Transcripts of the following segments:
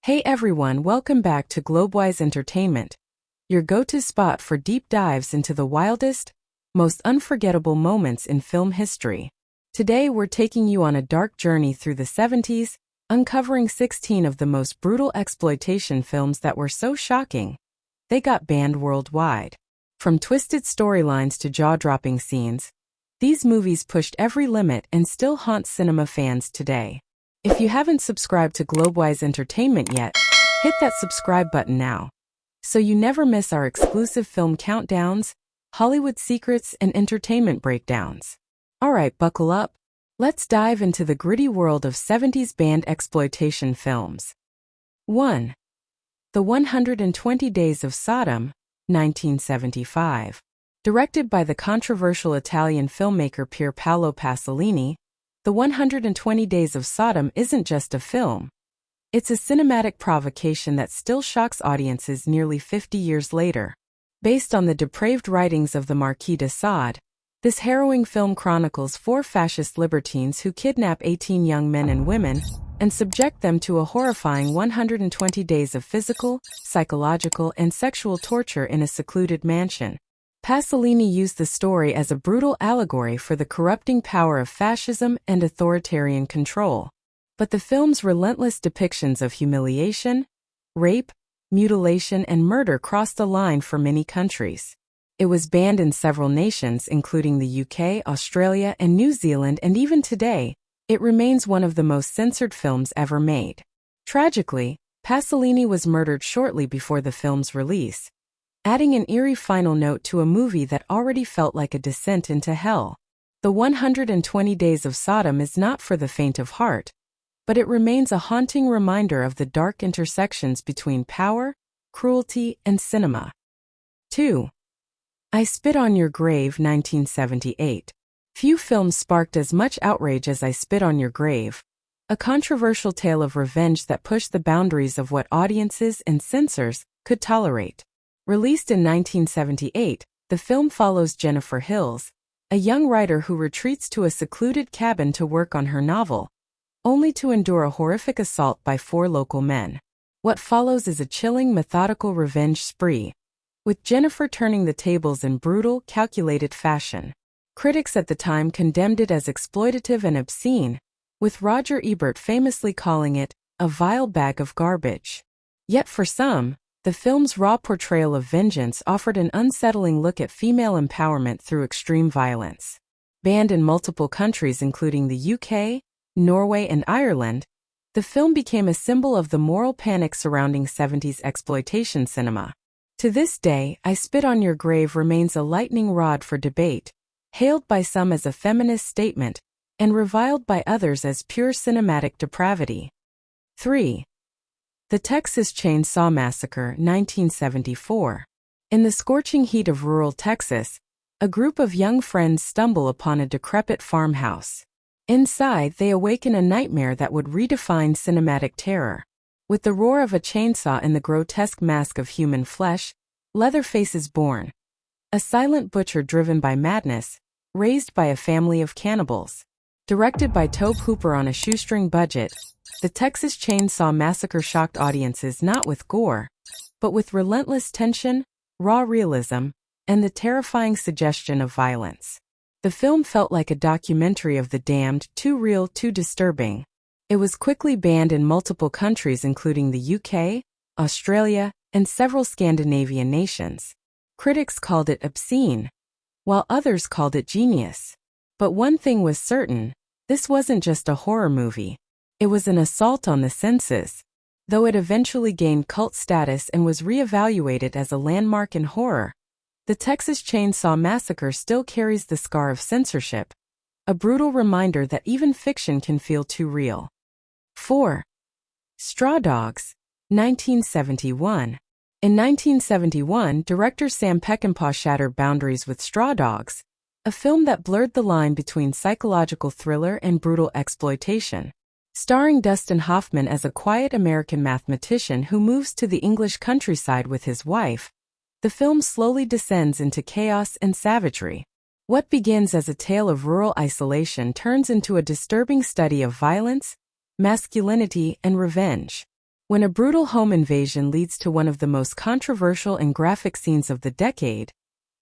Hey everyone, welcome back to Globewise Entertainment, your go-to spot for deep dives into the wildest, most unforgettable moments in film history. Today we're taking you on a dark journey through the 70s, uncovering 16 of the most brutal exploitation films that were so shocking, they got banned worldwide. From twisted storylines to jaw-dropping scenes, these movies pushed every limit and still haunt cinema fans today. If you haven't subscribed to Globewise Entertainment yet, hit that subscribe button now, so you never miss our exclusive film countdowns, Hollywood secrets, and entertainment breakdowns. Alright, buckle up. Let's dive into the gritty world of 70s banned exploitation films. 1. The 120 Days of Sodom, 1975. Directed by the controversial Italian filmmaker Pier Paolo Pasolini, The 120 Days of Sodom isn't just a film. It's a cinematic provocation that still shocks audiences nearly 50 years later. Based on the depraved writings of the Marquis de Sade, this harrowing film chronicles four fascist libertines who kidnap 18 young men and women and subject them to a horrifying 120 days of physical, psychological, and sexual torture in a secluded mansion. Pasolini used the story as a brutal allegory for the corrupting power of fascism and authoritarian control. But the film's relentless depictions of humiliation, rape, mutilation, and murder crossed a line for many countries. It was banned in several nations, including the UK, Australia, and New Zealand, and even today, it remains one of the most censored films ever made. Tragically, Pasolini was murdered shortly before the film's release, adding an eerie final note to a movie that already felt like a descent into hell. The 120 Days of Sodom is not for the faint of heart, but it remains a haunting reminder of the dark intersections between power, cruelty, and cinema. 2. I Spit on Your Grave, 1978. Few films sparked as much outrage as I Spit on Your Grave, a controversial tale of revenge that pushed the boundaries of what audiences and censors could tolerate. Released in 1978, the film follows Jennifer Hills, a young writer who retreats to a secluded cabin to work on her novel, only to endure a horrific assault by four local men. What follows is a chilling, methodical revenge spree, with Jennifer turning the tables in brutal, calculated fashion. Critics at the time condemned it as exploitative and obscene, with Roger Ebert famously calling it a vile bag of garbage. Yet for some, the film's raw portrayal of vengeance offered an unsettling look at female empowerment through extreme violence. Banned in multiple countries including the UK, Norway, and Ireland, the film became a symbol of the moral panic surrounding 70s exploitation cinema. To this day, I Spit on Your Grave remains a lightning rod for debate, hailed by some as a feminist statement, and reviled by others as pure cinematic depravity. 3. The Texas Chainsaw Massacre, 1974. In the scorching heat of rural Texas, a group of young friends stumble upon a decrepit farmhouse. Inside, they awaken a nightmare that would redefine cinematic terror. With the roar of a chainsaw and the grotesque mask of human flesh, Leatherface is born, a silent butcher driven by madness, raised by a family of cannibals. Directed by Tobe Hooper on a shoestring budget, the Texas Chainsaw Massacre shocked audiences not with gore, but with relentless tension, raw realism, and the terrifying suggestion of violence. The film felt like a documentary of the damned, too real, too disturbing. It was quickly banned in multiple countries including the UK, Australia, and several Scandinavian nations. Critics called it obscene, while others called it genius. But one thing was certain, this wasn't just a horror movie. It was an assault on the Census. Though it eventually gained cult status and was re-evaluated as a landmark in horror, the Texas Chainsaw Massacre still carries the scar of censorship, a brutal reminder that even fiction can feel too real. 4. Straw Dogs, 1971. In 1971, director Sam Peckinpah shattered boundaries with Straw Dogs, a film that blurred the line between psychological thriller and brutal exploitation. Starring Dustin Hoffman as a quiet American mathematician who moves to the English countryside with his wife, the film slowly descends into chaos and savagery. What begins as a tale of rural isolation turns into a disturbing study of violence, masculinity, and revenge. When a brutal home invasion leads to one of the most controversial and graphic scenes of the decade,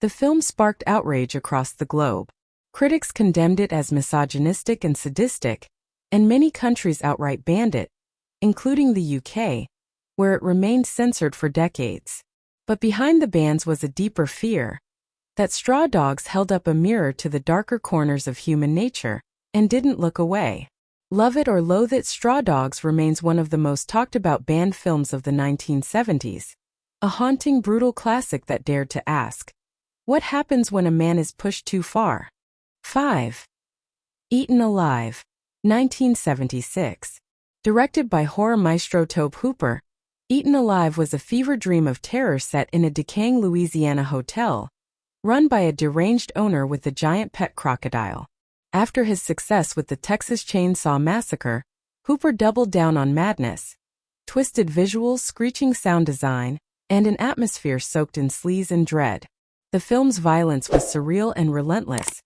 the film sparked outrage across the globe. Critics condemned it as misogynistic and sadistic, and many countries outright banned it, including the UK, where it remained censored for decades. But behind the bans was a deeper fear that straw dogs held up a mirror to the darker corners of human nature and didn't look away. Love it or loathe it, Straw Dogs remains one of the most talked about banned films of the 1970s, a haunting, brutal classic that dared to ask, what happens when a man is pushed too far? 5. Eaten Alive, 1976. Directed by horror maestro Tobe Hooper, Eaten Alive was a fever dream of terror set in a decaying Louisiana hotel, run by a deranged owner with a giant pet crocodile. After his success with the Texas Chainsaw Massacre, Hooper doubled down on madness, twisted visuals, screeching sound design, and an atmosphere soaked in sleaze and dread. The film's violence was surreal and relentless.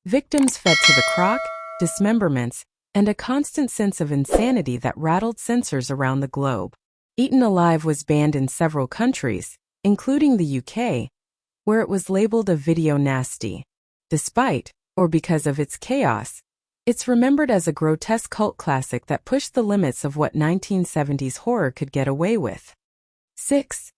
Victims fed to the croc, dismemberments, and a constant sense of insanity that rattled censors around the globe. Eaten Alive was banned in several countries, including the UK, where it was labeled a video nasty. Despite, or because of its chaos, it's remembered as a grotesque cult classic that pushed the limits of what 1970s horror could get away with. 6.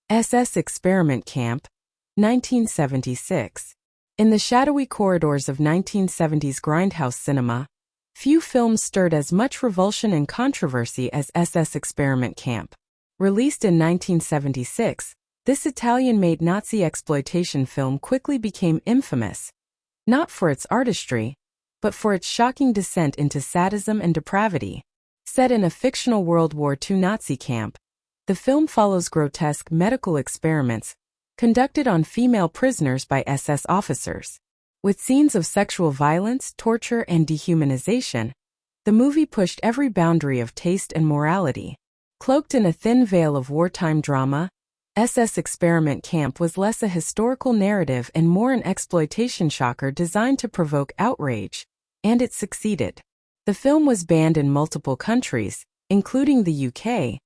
SS Experiment Camp, 1976. In the shadowy corridors of 1970s grindhouse cinema, few films stirred as much revulsion and controversy as SS Experiment Camp. Released in 1976, this Italian-made Nazi exploitation film quickly became infamous, not for its artistry, but for its shocking descent into sadism and depravity. Set in a fictional World War II Nazi camp, the film follows grotesque medical experiments conducted on female prisoners by SS officers. With scenes of sexual violence, torture, and dehumanization, the movie pushed every boundary of taste and morality. Cloaked in a thin veil of wartime drama, SS Experiment Camp was less a historical narrative and more an exploitation shocker designed to provoke outrage, and it succeeded. The film was banned in multiple countries, including the UK,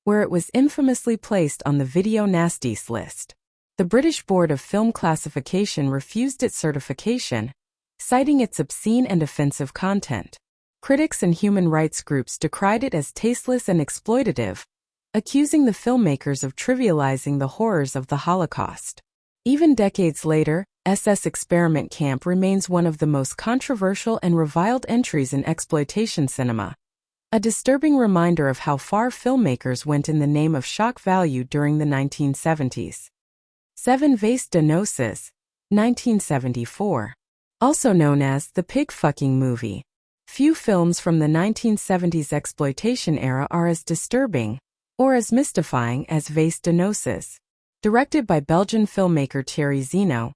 where it was infamously placed on the Video Nasties list. The British Board of Film Classification refused its certification, citing its obscene and offensive content. Critics and human rights groups decried it as tasteless and exploitative, accusing the filmmakers of trivializing the horrors of the Holocaust. Even decades later, SS Experiment Camp remains one of the most controversial and reviled entries in exploitation cinema, a disturbing reminder of how far filmmakers went in the name of shock value during the 1970s. 7. Vas Denosis, 1974. Also known as the pig-fucking movie. Few films from the 1970s exploitation era are as disturbing, or as mystifying as Vas Denosis. Directed by Belgian filmmaker Thierry Zeno,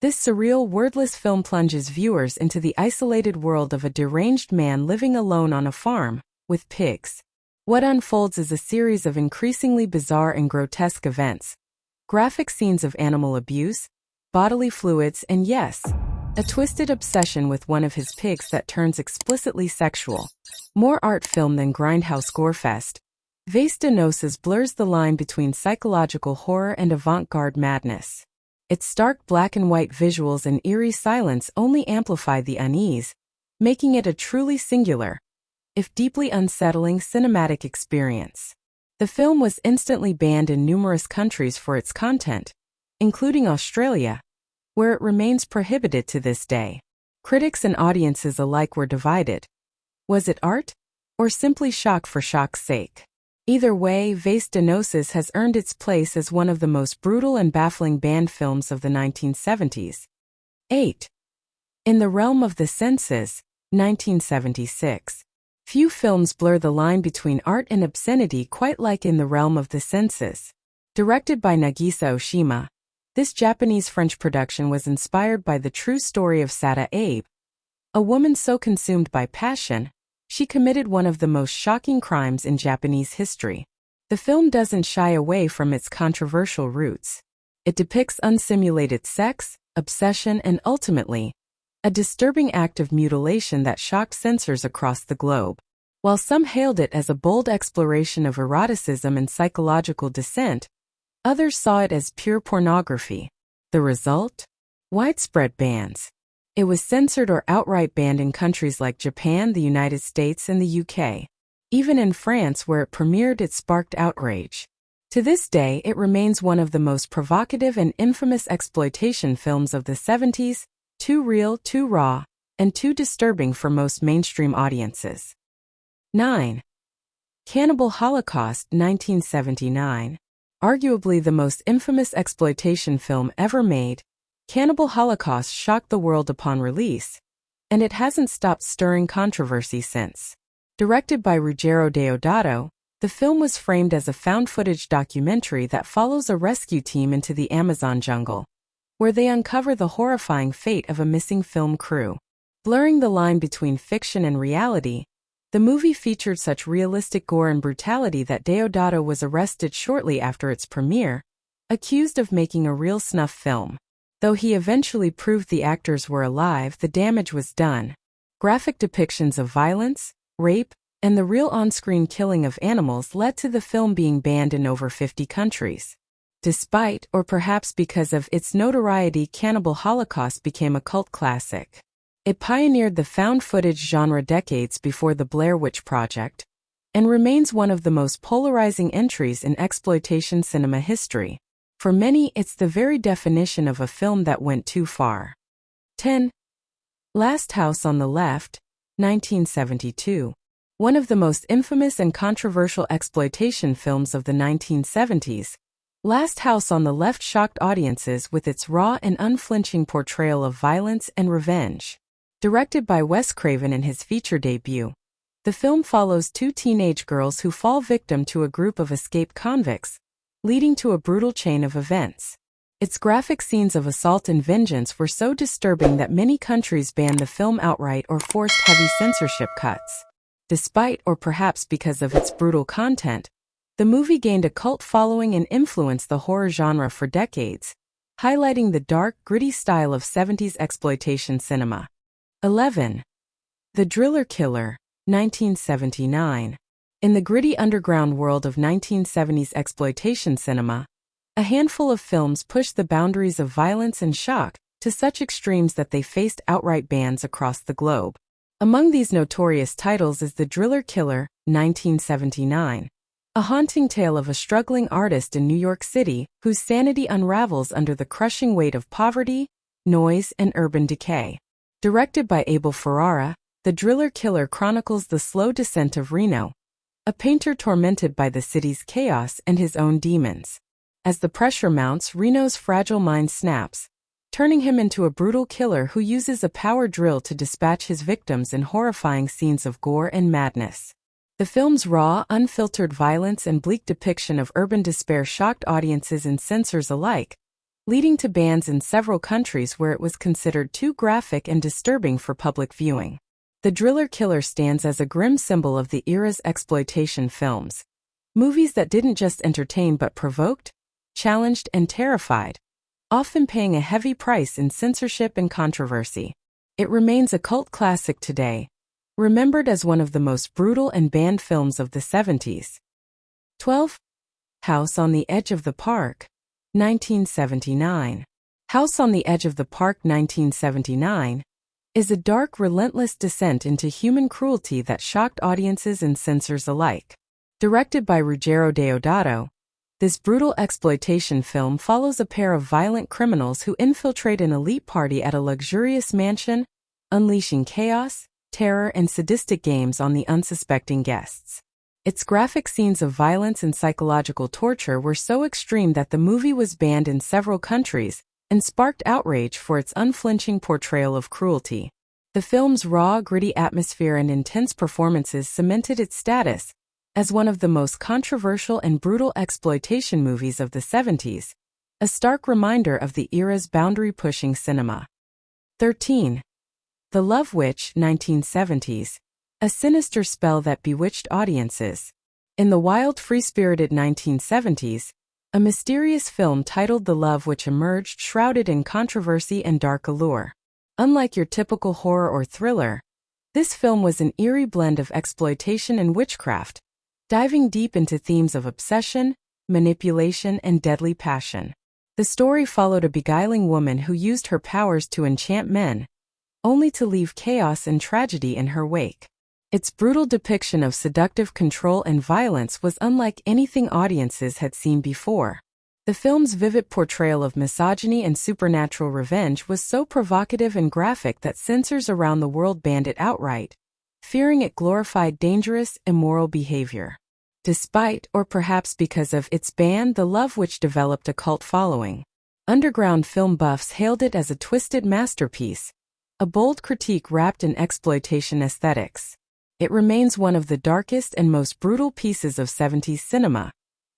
this surreal, wordless film plunges viewers into the isolated world of a deranged man living alone on a farm, with pigs. What unfolds is a series of increasingly bizarre and grotesque events, graphic scenes of animal abuse, bodily fluids, and yes, a twisted obsession with one of his pigs that turns explicitly sexual. More art film than grindhouse gorefest, Vas Denosis blurs the line between psychological horror and avant-garde madness. Its stark black and white visuals and eerie silence only amplify the unease, making it a truly singular, if deeply unsettling, cinematic experience. The film was instantly banned in numerous countries for its content, including Australia, where it remains prohibited to this day. Critics and audiences alike were divided. Was it art, or simply shock for shock's sake? Either way, Vas Denosis has earned its place as one of the most brutal and baffling banned films of the 1970s. 8. In the Realm of the Census, 1976. Few films blur the line between art and obscenity quite like In the Realm of the Census. Directed by Nagisa Oshima, this Japanese-French production was inspired by the true story of Sada Abe, a woman so consumed by passion, she committed one of the most shocking crimes in Japanese history. The film doesn't shy away from its controversial roots. It depicts unsimulated sex, obsession, and ultimately, a disturbing act of mutilation that shocked censors across the globe. While some hailed it as a bold exploration of eroticism and psychological dissent, others saw it as pure pornography. The result? Widespread bans. It was censored or outright banned in countries like Japan, the United States, and the UK. Even in France, where it premiered, it sparked outrage. To this day, it remains one of the most provocative and infamous exploitation films of the 70s, too real, too raw, and too disturbing for most mainstream audiences. 9. Cannibal Holocaust, 1979. Arguably the most infamous exploitation film ever made, Cannibal Holocaust shocked the world upon release, and it hasn't stopped stirring controversy since. Directed by Ruggero Deodato, the film was framed as a found-footage documentary that follows a rescue team into the Amazon jungle, where they uncover the horrifying fate of a missing film crew. Blurring the line between fiction and reality, the movie featured such realistic gore and brutality that Deodato was arrested shortly after its premiere, accused of making a real snuff film. Though he eventually proved the actors were alive, the damage was done. Graphic depictions of violence, rape, and the real on-screen killing of animals led to the film being banned in over 50 countries. Despite, or perhaps because of, its notoriety, Cannibal Holocaust became a cult classic. It pioneered the found-footage genre decades before the Blair Witch Project, and remains one of the most polarizing entries in exploitation cinema history. For many, it's the very definition of a film that went too far. 10. Last House on the Left, 1972. One of the most infamous and controversial exploitation films of the 1970s, Last House on the Left shocked audiences with its raw and unflinching portrayal of violence and revenge. Directed by Wes Craven in his feature debut, the film follows two teenage girls who fall victim to a group of escaped convicts, leading to a brutal chain of events. Its graphic scenes of assault and vengeance were so disturbing that many countries banned the film outright or forced heavy censorship cuts. Despite, or perhaps because of its brutal content, the movie gained a cult following and influenced the horror genre for decades, highlighting the dark, gritty style of 70s exploitation cinema. 11. The Driller Killer, 1979. In the gritty underground world of 1970s exploitation cinema, a handful of films pushed the boundaries of violence and shock to such extremes that they faced outright bans across the globe. Among these notorious titles is The Driller Killer, 1979, a haunting tale of a struggling artist in New York City whose sanity unravels under the crushing weight of poverty, noise, and urban decay. Directed by Abel Ferrara, The Driller Killer chronicles the slow descent of Reno, a painter tormented by the city's chaos and his own demons. As the pressure mounts, Reno's fragile mind snaps, turning him into a brutal killer who uses a power drill to dispatch his victims in horrifying scenes of gore and madness. The film's raw, unfiltered violence and bleak depiction of urban despair shocked audiences and censors alike, leading to bans in several countries where it was considered too graphic and disturbing for public viewing. The Driller Killer stands as a grim symbol of the era's exploitation films, movies that didn't just entertain but provoked, challenged, and terrified, often paying a heavy price in censorship and controversy. It remains a cult classic today, remembered as one of the most brutal and banned films of the 70s. 12. House on the Edge of the Park, 1979. House on the Edge of the Park, 1979, is a dark, relentless descent into human cruelty that shocked audiences and censors alike. Directed by Ruggero Deodato, this brutal exploitation film follows a pair of violent criminals who infiltrate an elite party at a luxurious mansion, unleashing chaos, terror, and sadistic games on the unsuspecting guests. Its graphic scenes of violence and psychological torture were so extreme that the movie was banned in several countries and sparked outrage for its unflinching portrayal of cruelty. The film's raw, gritty atmosphere and intense performances cemented its status as one of the most controversial and brutal exploitation movies of the 70s, a stark reminder of the era's boundary-pushing cinema. 13. The Love Witch, 1970s, a sinister spell that bewitched audiences. In the wild, free-spirited 1970s, a mysterious film titled The Love Witch emerged, shrouded in controversy and dark allure. Unlike your typical horror or thriller, This film was an eerie blend of exploitation and witchcraft, diving deep into themes of obsession, manipulation, and deadly passion. The story followed a beguiling woman who used her powers to enchant men, only to leave chaos and tragedy in her wake. Its brutal depiction of seductive control and violence was unlike anything audiences had seen before. The film's vivid portrayal of misogyny and supernatural revenge was so provocative and graphic that censors around the world banned it outright, fearing it glorified dangerous, immoral behavior. Despite, or perhaps because of, its ban, The Love Witch developed a cult following. Underground film buffs hailed it as a twisted masterpiece, a bold critique wrapped in exploitation aesthetics. It remains one of the darkest and most brutal pieces of 70s cinema,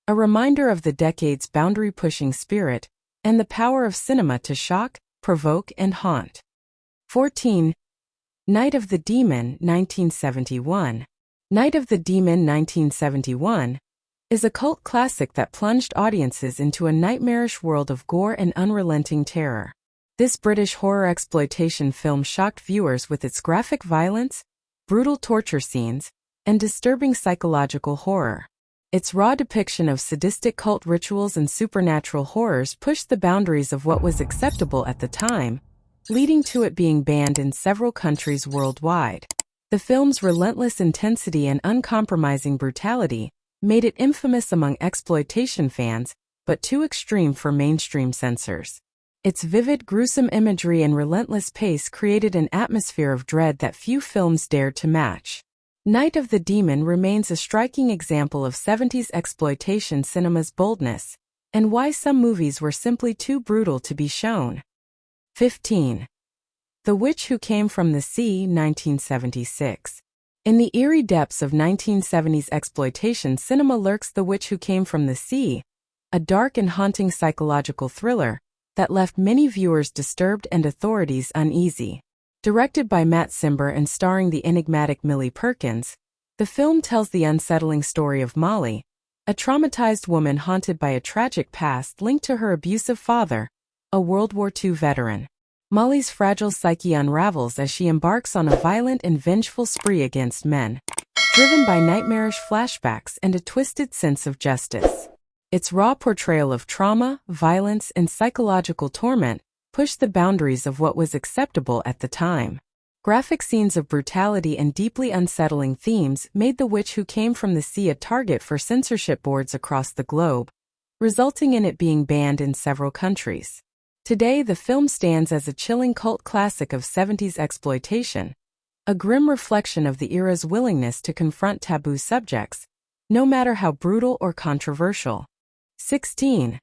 a reminder of the decade's boundary-pushing spirit and the power of cinema to shock, provoke, and haunt. 14. Night of the Demon, 1971. Night of the Demon, 1971, is a cult classic that plunged audiences into a nightmarish world of gore and unrelenting terror. This British horror exploitation film shocked viewers with its graphic violence, brutal torture scenes, and disturbing psychological horror. Its raw depiction of sadistic cult rituals and supernatural horrors pushed the boundaries of what was acceptable at the time, leading to it being banned in several countries worldwide. The film's relentless intensity and uncompromising brutality made it infamous among exploitation fans, but too extreme for mainstream censors. Its vivid, gruesome imagery and relentless pace created an atmosphere of dread that few films dared to match. Night of the Demon remains a striking example of 70s exploitation cinema's boldness, and why some movies were simply too brutal to be shown. 15. The Witch Who Came from the Sea, 1976. In the eerie depths of 1970s exploitation cinema lurks The Witch Who Came from the Sea, a dark and haunting psychological thriller that left many viewers disturbed and authorities uneasy. Directed by Matt Cimber and starring the enigmatic Millie Perkins, the film tells the unsettling story of Molly, a traumatized woman haunted by a tragic past linked to her abusive father, a World War II veteran. Molly's fragile psyche unravels as she embarks on a violent and vengeful spree against men, driven by nightmarish flashbacks and a twisted sense of justice. Its raw portrayal of trauma, violence, and psychological torment pushed the boundaries of what was acceptable at the time. Graphic scenes of brutality and deeply unsettling themes made The Witch Who Came from the Sea a target for censorship boards across the globe, resulting in it being banned in several countries. Today, the film stands as a chilling cult classic of 70s exploitation, a grim reflection of the era's willingness to confront taboo subjects, no matter how brutal or controversial. 16.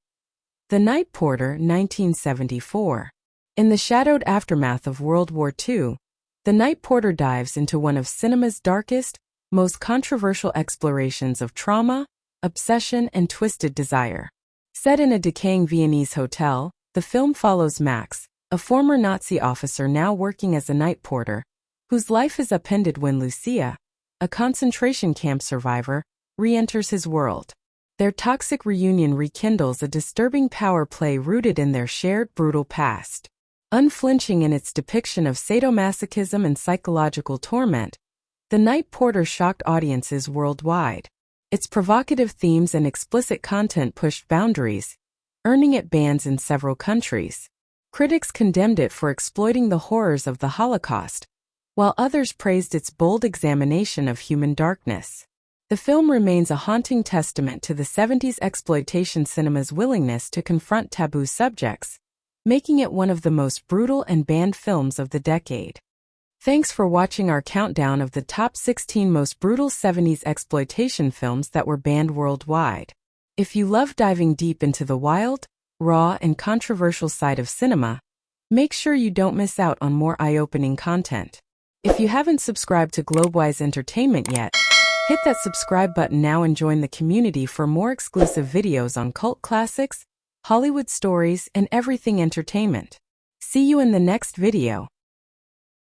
The Night Porter, 1974. In the shadowed aftermath of World War II, The Night Porter dives into one of cinema's darkest, most controversial explorations of trauma, obsession, and twisted desire. Set in a decaying Viennese hotel, the film follows Max, a former Nazi officer now working as a night porter, whose life is upended when Lucia, a concentration camp survivor, re-enters his world. Their toxic reunion rekindles a disturbing power play rooted in their shared brutal past. Unflinching in its depiction of sadomasochism and psychological torment, The Night Porter shocked audiences worldwide. Its provocative themes and explicit content pushed boundaries, earning it bans in several countries. Critics condemned it for exploiting the horrors of the Holocaust, while others praised its bold examination of human darkness. The film remains a haunting testament to the 70s exploitation cinema's willingness to confront taboo subjects, making it one of the most brutal and banned films of the decade. Thanks for watching our countdown of the top 16 most brutal 70s exploitation films that were banned worldwide. If you love diving deep into the wild, raw, and controversial side of cinema, make sure you don't miss out on more eye-opening content. If you haven't subscribed to Globewise Entertainment yet, hit that subscribe button now and join the community for more exclusive videos on cult classics, Hollywood stories, and everything entertainment. See you in the next video.